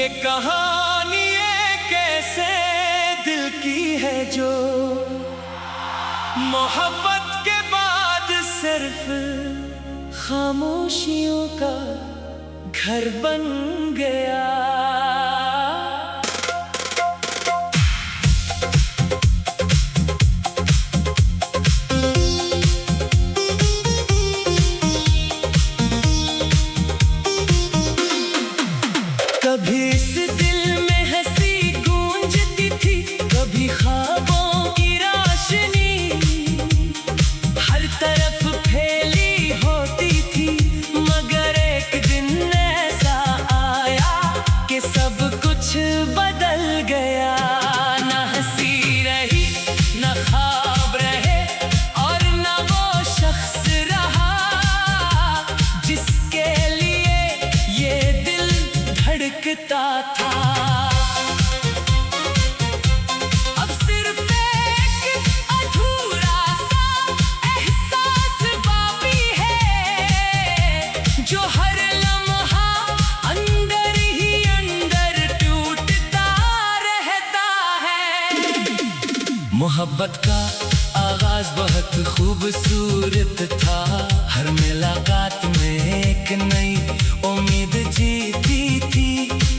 कहानी एक ऐसे दिल की है जो मोहब्बत के बाद सिर्फ खामोशियों का घर बन गया। कभी इस दिल में हंसी गूंजती थी, कभी ख्वाबों की रोशनी हर तरफ फैली होती थी, मगर एक दिन ऐसा आया कि सब कुछ बदल गया। ना हंसी रही, ना ख्वाब रहे और ना वो शख्स रहा जिसके लिए ये दिल धड़कता था। अब सिर्फ एक अधूरा सा एहसास बाकी है, जो हर लम्हा अंदर ही अंदर टूटता रहता है। मोहब्बत का आगाज बहुत खूबसूरत था, हर मुलाकात में एक नई उम्मीद जीती थी,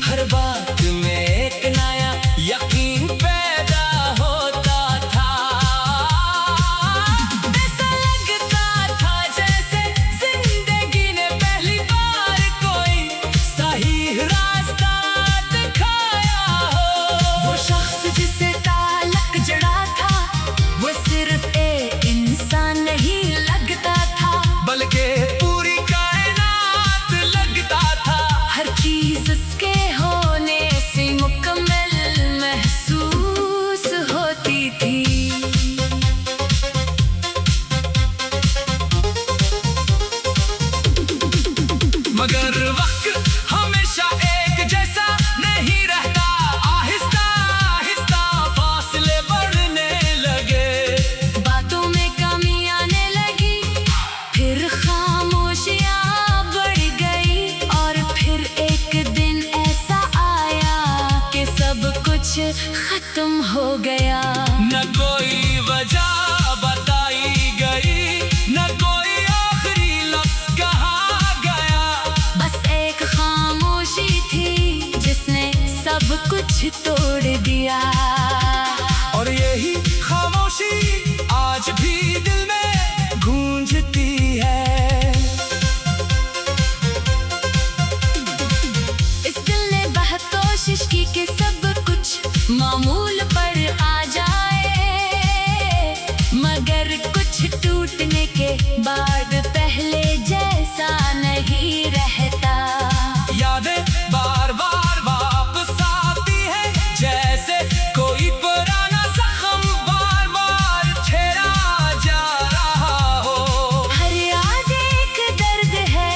हर बात में एक नया यकीन पैदा होता था। ऐसा लगता था जैसे जिंदगी ने पहली बार कोई सही रास्ता दिखाया हो। वो शख्स जिसे ताल्लुक जड़ा था, वो सिर्फ एक इंसान नहीं लगता था, बल्कि पूरी कायनात लगता था। हर चीज उसके होने से मुकम्मल महसूस होती थी। मगर वक्त हमेशा एक जैसा नहीं रहता, आहिस्ता आहिस्ता फासले बढ़ने लगे, बातों में कमी आने लगी, फिर खामोशियां बढ़ गई और फिर एक दिन ऐसा आया कि सब कुछ खत्म हो गया। न कोई वजह बताई गई, न कोई आखिरी लफ्ज कहा गया, बस एक खामोशी थी जिसने सब कुछ तोड़ दिया। और यही खामोशी आज भी दिल में गूंजती है। इस दिल ने बहुत कोशिश की कि सब कुछ मामूल पर आ जाए, मगर कुछ टूटने के बाद पहले जैसा नहीं रहता। यादें बार बार वापस आती है, जैसे कोई पुराना जख्म बार बार छेड़ा जा रहा हो। हर याद एक दर्द है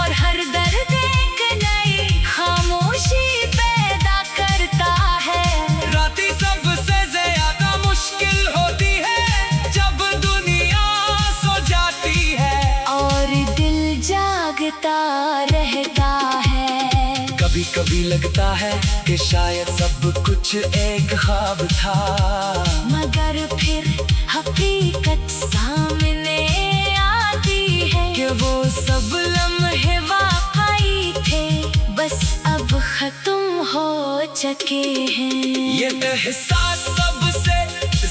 और हर दर्द एक नई खामोशी पैदा करता है। रातें सबसे ज्यादा मुश्किल होती है जब दुनिया सो जाती है और दिल जागता रहता है। कभी कभी लगता है कि शायद सब कुछ एक ख्वाब था, मगर फिर हकीकत सामने आती है कि वो सब लम्हे वाकई थे, बस अब खत्म हो चुके हैं। ये एहसास सबसे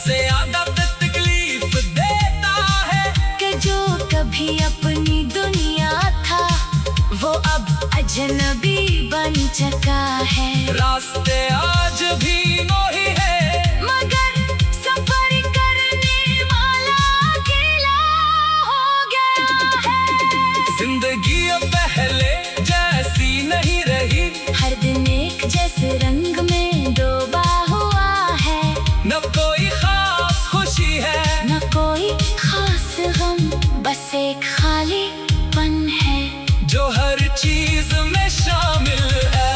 ज्यादा तकलीफ देता है कि जो कभी अपनी दुनिया था, वो अब अजनबी बन चुका है। रास्ते आज भी वही है, मगर सफर करने वाला अकेला हो गया है। जिंदगी अब पहले जैसी नहीं रही, हर दिन एक जैसे रंग में डूबा हुआ है। न कोई खास खुशी है, न कोई खास गम, बस एक खालीपन है जो हर चीज में शामिल है।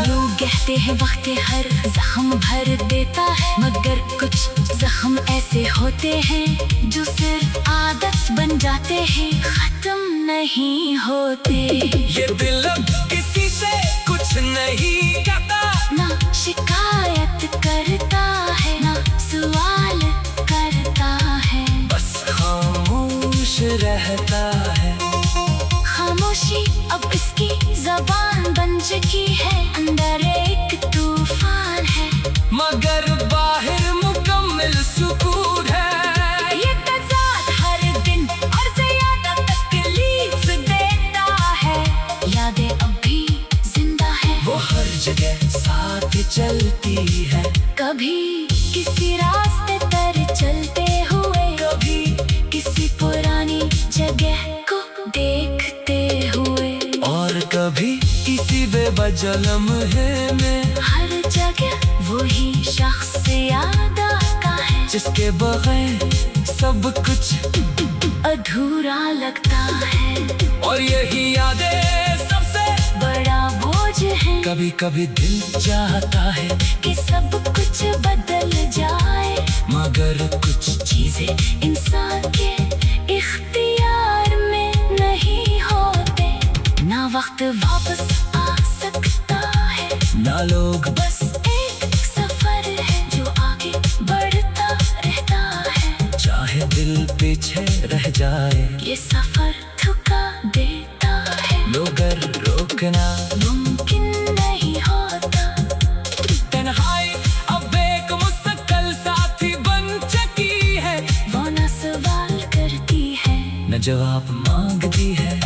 लोग कहते हैं वक्त हर जख्म भर देता है, मगर कुछ जख्म ऐसे होते हैं जो सिर्फ आदत बन जाते हैं, खत्म नहीं होते। ये दिल अब किसी से कुछ कुछ नहीं कहता, ना शिकायत करता है, ना सवाल करता है, बस खामोश रहता है। खामोशी अब इसकी जबान बन चुकी है, अंदर एक तूफान है, मगर बाहर मुकम्मल सुकून है। ये तज़ाद हर दिन और ज़्यादा तकलीफ देता है, यादें अभी जिंदा है, वो हर जगह साथ चलती है, कभी किसी रास्ते पर चलते हुए, कभी किसी पुरानी जगह को देखते हुए, और कभी किसी बेवजह लम्हे में। हर जगह वही शख्स याद आता है, जिसके बगैर सब कुछ अधूरा लगता है, और यही यादें सबसे बड़ा बोझ है। कभी कभी दिल चाहता है कि सब कुछ बदल जाए, मगर कुछ चीजें इंसान के इख्तियार में नहीं होते, ना वक्त वापस आ सकता है, ना लोग, बस एक सफर है जो आगे बढ़ता रहता है, चाहे दिल पीछे रह जाए, ये सफर थका देता है, मगर रोकना मुमकिन नहीं होता। तन्हाई अब एक मुस्तकिल साथी बन चुकी है, वो न सवाल करती है, न जवाब मांगती है,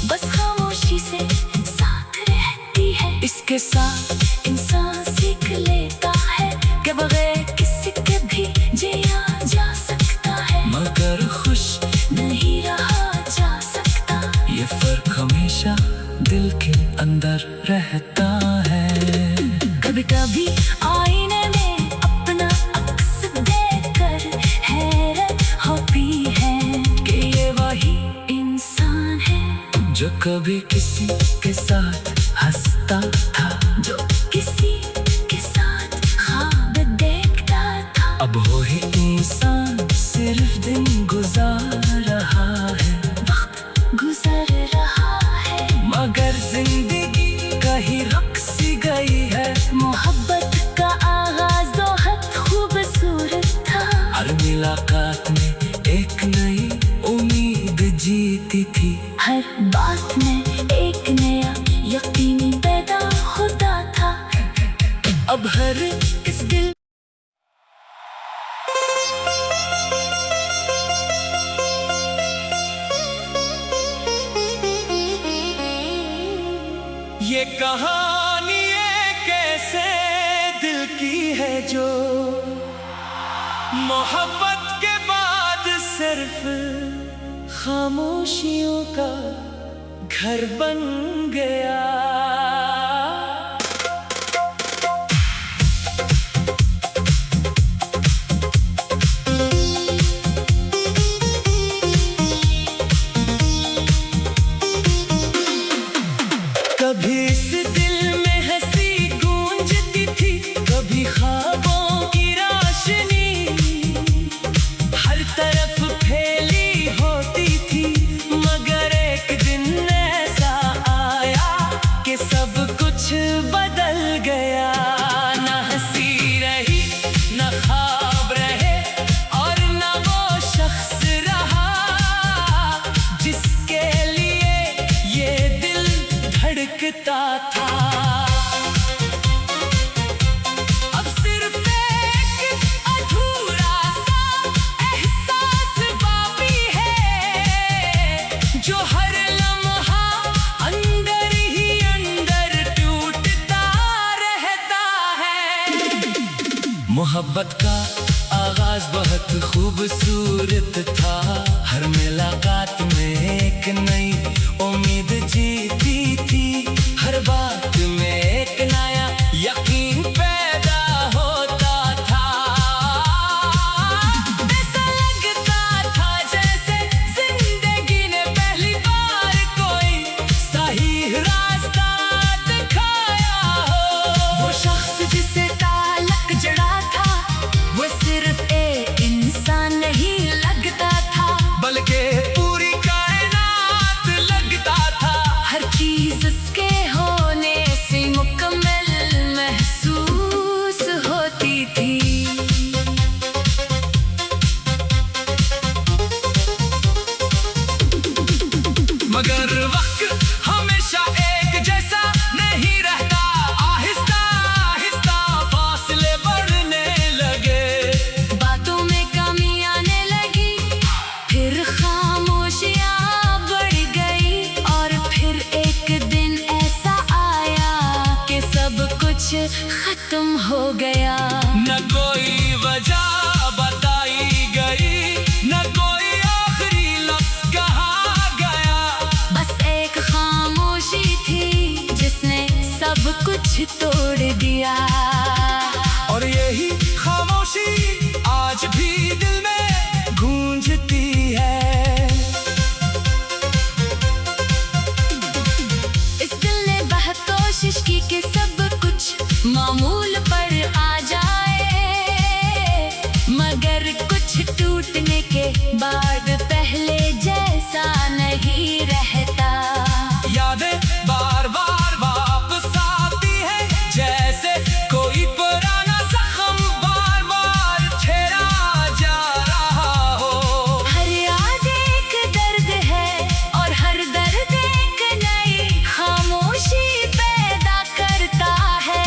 बस खामोशी से साथ रहती है। इसके साथ इंसान सीख लेता है कि बगैर किसी के भी जिया जा सकता है, मगर खुश नहीं रहा जा सकता। ये फर्क हमेशा दिल के अंदर रहता है। कभी कभी आईने में अपना अक्स देखकर हैरत होती है कि ये वही इंसान है जो कभी किसी के साथ हंसता था, जो किसी के साथ ख्वाब देखता था। अब वही इंसान सिर्फ दिन गुजार रहा है, वक्त गुजर रहा है, मगर जिंदगी कहीं रुक सी गई है। मोहब्बत का आगाज बहुत खूबसूरत था, हर मुलाकात में एक नई उम्मीद जीती थी, हर बात में एक नया यकीन पैदा होता था। अब हर इस दिल ये कहानी एक ऐसे दिल की है जो मोहब्बत के बाद सिर्फ खामोशियों का घर बन गया। कभी इस दिल में हंसी गूंजती थी, कभी ख्वाबों की रोशनी हर तरफ फैली होती थी, मगर एक दिन ऐसा आया कि सब कुछ बदल गया। ना हंसी रही, ना ख्वाब रहे, और ना वो शख्स रहा जिसके लिए ये दिल धड़कता था। अब सिर्फ एक अधूरा सा एहसास बाकी है, जो हर लम्हा अंदर ही अंदर टूटता रहता है। मोहब्बत का आगाज बहुत खूबसूरत था, हर मुलाकात में एक नई उम्मीद जीती थी, हर बात में एक नया यकीन पैदा होता था। ऐसा लगता था जैसे जिंदगी ने पहली बार कोई सही रास्ता दिखाया हो। वो शख्स जिसे ताल्लुक जड़ा था, वो सिर्फ एक इंसान नहीं लगता था, बल्कि पूरी कायनात लगता था। हर चीज उसके होने खत्म हो गया। न कोई वजह बताई गई, न कोई आखिरी लफ्ज कहा गया। बस एक खामोशी थी जिसने सब कुछ तोड़ दिया। और यही खामोशी आज भी दिल में गूंजती है। इस दिल ने बहुत कोशिश की कि सब कुछ मामूल पर आ जाए, मगर कुछ टूटने के बाद पहले जैसा नहीं रहता। यादें बार बार वापस आती है, जैसे कोई पुराना जख्म बार बार छेड़ा जा रहा हो। हर याद एक दर्द है और हर दर्द एक नई खामोशी पैदा करता है।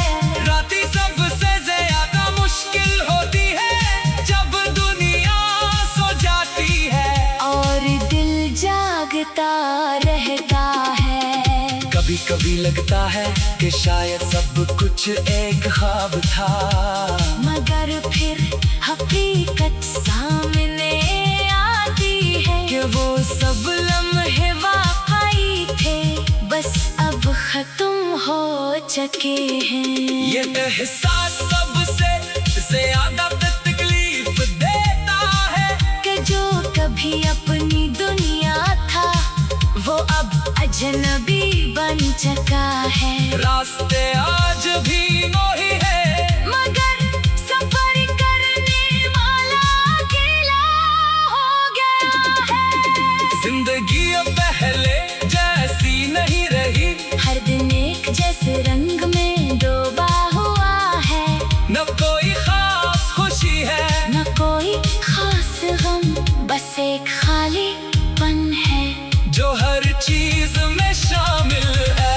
रातें सबसे ज्यादा मुश्किल होती है जब दुनिया सो जाती है और दिल जागता रहता है। कभी कभी लगता है कि शायद सब कुछ एक ख्वाब था, मगर फिर हकीकत सामने आती है कि वो सब लम्हे वाकई थे, बस अब खत्म हो चुके हैं। ये एहसास सबसे ज्यादा तकलीफ देता है कि जो कभी अपनी दुनिया था वो अब अजनबी बन चुका है। रास्ते आज भी वही है, मगर सफर करने वाला अकेला हो गया है। जिंदगी अब पहले जैसी नहीं रही, हर दिन एक जैसे रंग में डूबा हुआ है। न कोई खास खुशी है, न कोई खास गम, बस एक खालीपन है जो हर चीज में शामिल है।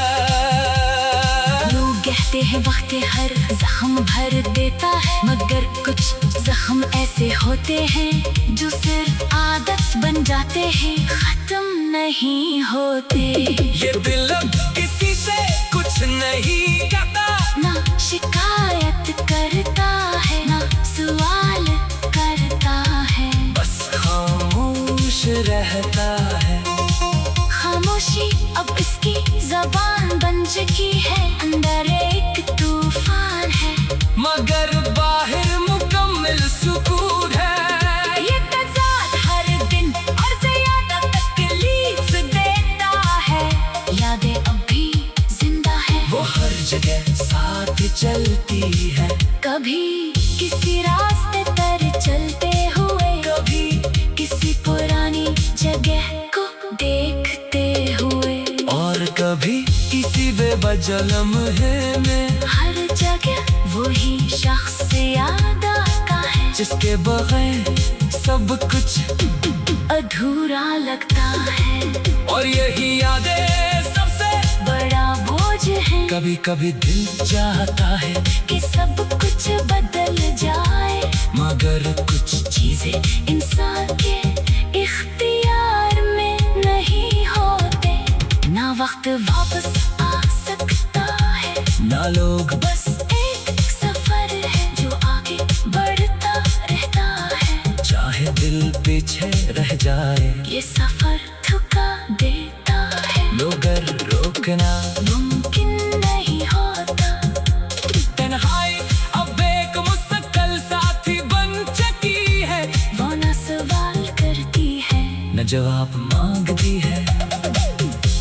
लोग कहते हैं वक्त हर जख्म भर देता है, मगर कुछ जख्म ऐसे होते हैं जो सिर्फ आदत बन जाते हैं, खत्म नहीं होते। ये दिल अब किसी से कुछ नहीं कहता, ना शिकायत करता है ना सवाल करता है, बस खामोश रहता है। खामोशी अब इसकी जबान बन चुकी है। अंदर एक तूफान है मगर बाहर मुकम्मल सुकून है। ये तज़ाद हर दिन और ज़्यादा तकलीफ देता है। यादें अब भी जिंदा है, वो हर जगह साथ चलती है, कभी किसी रास्ते पर चलते हुए, कभी किसी पुरानी जगह को देखते हुए, और कभी किसी बेवजह लम्हे में। हर जगह वही शख्स याद आता है जिसके बगैर सब कुछ अधूरा लगता है। और यही यादें सबसे बड़ा बोझ है, कभी कभी दिल चाहता है कि सब कुछ बदल जाए, मगर कुछ चीजें इंसान के इख्तियार में नहीं होते। ना वक्त वापस आ सकता है, ना लोग, बस एक सफर है जो आगे बढ़ता रहता है। चाहे दिल पीछे रह जाए, ये सफर थका देता है, मगर रोकना मुमकिन नहीं होता। तन्हाई अब एक मुस्तकिल साथी बन चुकी है, वो न सवाल करती है न जवाब मांगती है,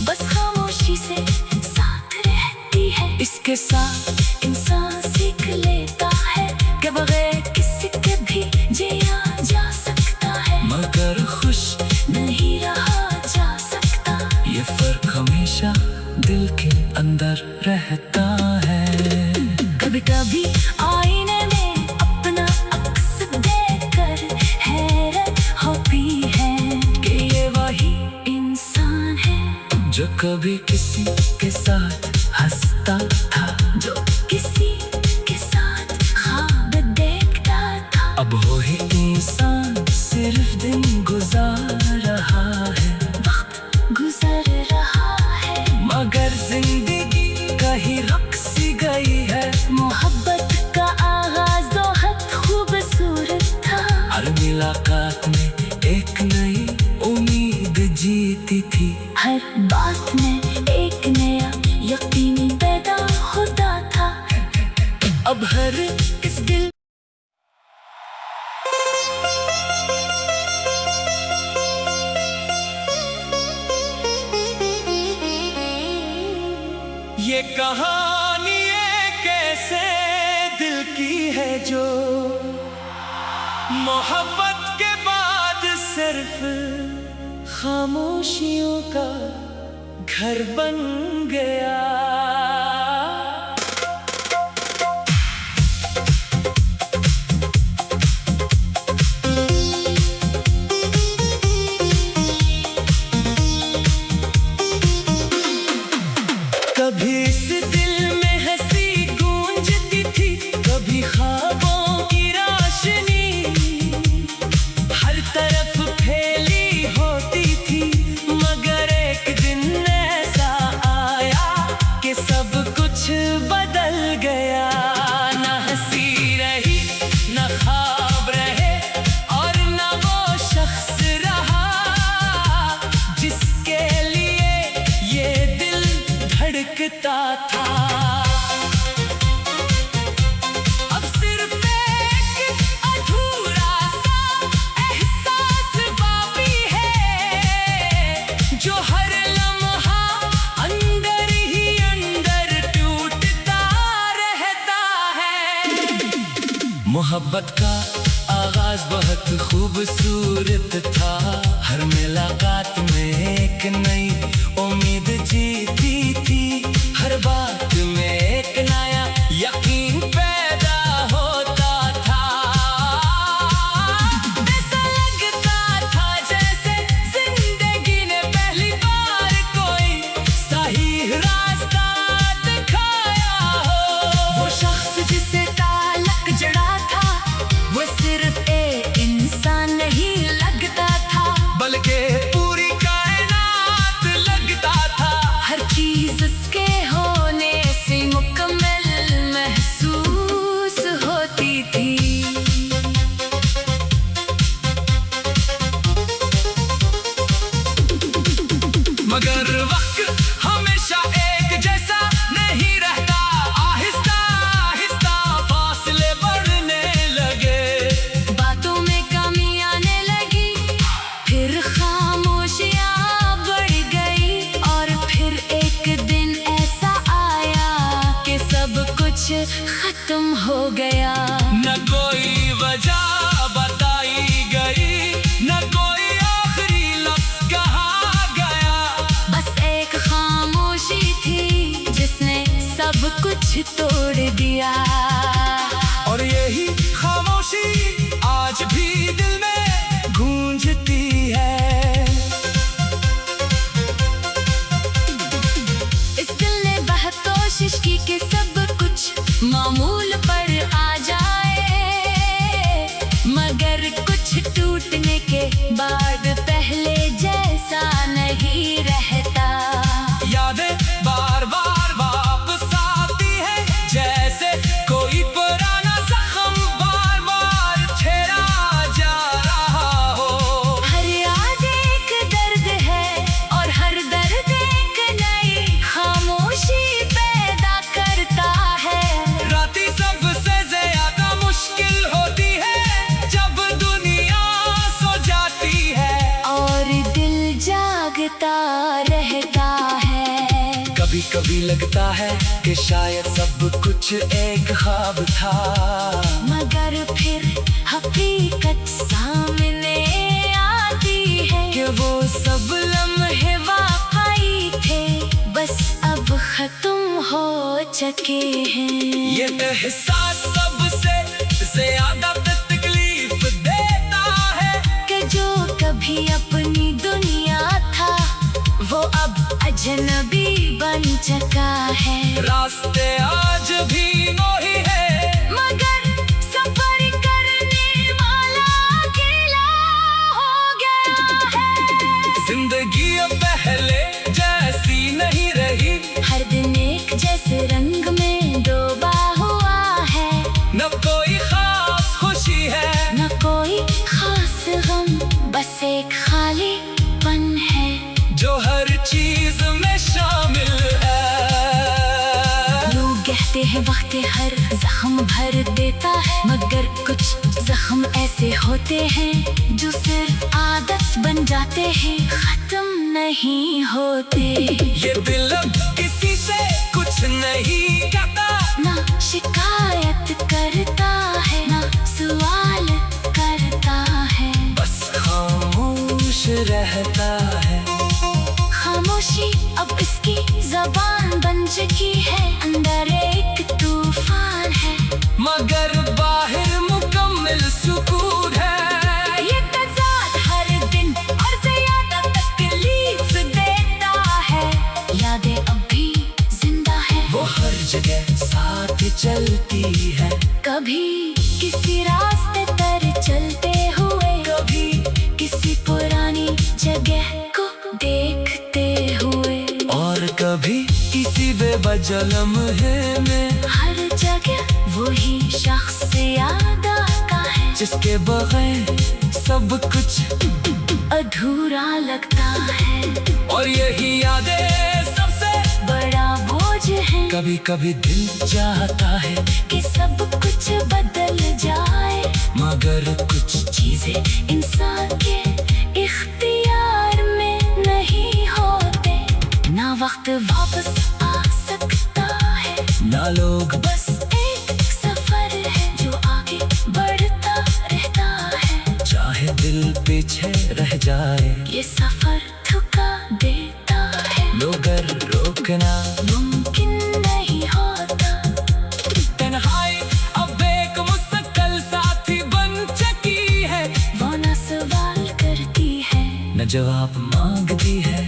बस खामोशी से साथ रहती है। इसके साथ इंसान सीख लेता है कि बगैर किसी के भी जिया जा सकता है, मगर खुश नहीं रहा जा सकता। ये फर्क हमेशा दिल के अंदर रहता है। कभी कभी आईने में अपना अक्स देखकर हैरत होती है कि ये वही इंसान है जो कभी किसी के साथ हंसता था, जो किसी के साथ ख्वाब देखता था। अब वही इंसान सिर्फ दिन गुजार रहा है, वक्त गुजर रहा है, मगर जिंदगी कहीं रक सी गई है। मुलाकात में एक नई उम्मीद जीती थी। हर बात में एक नया यकीन पैदा होता था। अब हर किस दिल ये कहानी एक ऐसे दिल की है जो मोहब्बत के बाद सिर्फ खामोशियों का घर बन गया। कभी इस दिल में हंसी गूंजती थी, कभी ख्वाबों की रोशनी हर तरफ फैली होती थी। मगर एक दिन ऐसा आया कि सब कुछ बदल गया। न हंसी रही, न ख्वाब रहे, और न वो शख्स रहा जिसके लिए ये दिल धड़कता था। अब सिर्फ एक अधूरा सा एहसास बाकी है, जो हर लम्हा अंदर ही अंदर टूटता रहता है। मोहब्बत का आगाज बहुत खूबसूरत था। हर मुलाकात में एक नई उम्मीद जीती थी। हर बात में एक नया यकीन पैदा होता था। ऐसा लगता था जैसे जिंदगी ने पहली बार कोई सही रास्ता दिखाया हो। वो शख्स जिसे ताल्लुक जड़ा था, वो सिर्फ एक इंसान नहीं लगता था, बल्कि पूरी कायनात लगता था। हर चीज उसके होने से मुकम्मल महसूस होती थी। मगर वक्त हमेशा एक जैसा नहीं रहता। आहिस्ता आहिस्ता फासले बढ़ने लगे, बातों में कमी आने लगी, फिर खामोशियां बढ़ गई, और फिर एक दिन ऐसा आया कि सब कुछ खत्म हो गया। न कोई वजह बताई गई, न कोई आखिरी लफ्ज कहा गया। बस एक खामोशी थी जिसने सब कुछ तोड़ दिया। और यही खामोशी आज भी दिल में गूंजती है। इस दिल ने बहुत कोशिश की कि सब कुछ मामूल पर आ जाए, मगर कुछ टूटने के बाद पहले जैसा नहीं रहता। यादें बार बार वापस आती है, जैसे कोई पुराना जख्म बार बार छेड़ा जा रहा हो। हर याद एक दर्द है, और हर दर्द एक नई खामोशी पैदा करता है। रातें सबसे ज्यादा मुश्किल होती है जब दुनिया सो जाती है, और दिल जागता रहता है। कभी कभी लगता है कि शायद सब कुछ एक ख्वाब था, मगर फिर हकीकत सामने आती है कि वो सब लम्हे वाकई थे, बस अब खत्म हो चुके हैं। ये एहसास सबसे ज्यादा तकलीफ देता है कि जो कभी अपनी दुनिया था, वो अब अजनबी बन चुका है। रास्ते आज भी वही है, मगर सफर करने वाला अकेला हो गया है। जिंदगी अब पहले जैसी नहीं रही, हर दिन एक जैसे रंग में डूबा हुआ है। न कोई खास खुशी है, न कोई खास एक खालीपन है जो हर चीज में शामिल है। लोग कहते हैं वक्त हर जख्म भर देता है, मगर कुछ जख्म ऐसे होते हैं जो सिर्फ आदत बन जाते हैं, खत्म नहीं होते। ये दिल किसी से कुछ नहीं कहता, ना शिकायत करता है ना सवाल करता है, बस खामोश रहता है। खामोशी अब इसकी जबान बन चुकी है, अंदर एक तूफान है मगर बाहर मुकम्मल सुकून है। ये तज़ाद हर दिन और ज़्यादा तकलीफ देता है, यादें अब भी जिंदा है, वो हर जगह साथ चलती है, कभी किसी रास्ते पर चलते हुए, कभी किसी पुरानी जगह को देखते हुए, और कभी किसी बेवजह लम्हे में। हर जगह वही शख्स याद आता है, जिसके बगैर सब कुछ अधूरा लगता है, और यही यादें सबसे बड़ा बोझ है। कभी कभी दिल चाहता है कि सब कुछ बदल जाए, मगर कुछ चीजें इंसान के इख्तियार में नहीं होते, ना वक्त वापस आ सकता है, ना लोग, बस एक सफर है जो आगे बढ़ता रहता है। चाहे दिल पीछे रह जाए, ये सफर थका देता है, मगर रोकना मुमकिन नहीं होता। तन्हाई अब एक मुस्तकिल साथी बन चुकी है, वो ना सवाल करती है न जवाब मांगती है,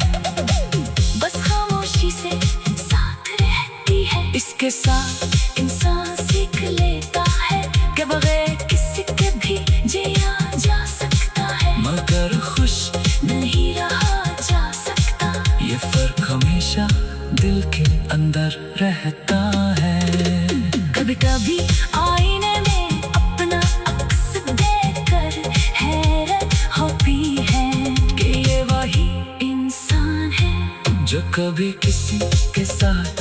बस खामोशी से साथ रहती है। इसके साथ इंसान सीख लेता है कि बगैर किसी के भी जिया जा सकता है, मगर खुश नहीं रहा जा सकता। ये फर्क हमेशा दिल के अंदर रहता है। कभी कभी आईने में अपना अक्स देखकर हैरत होती है कि ये वही इंसान है जो कभी किसी के साथ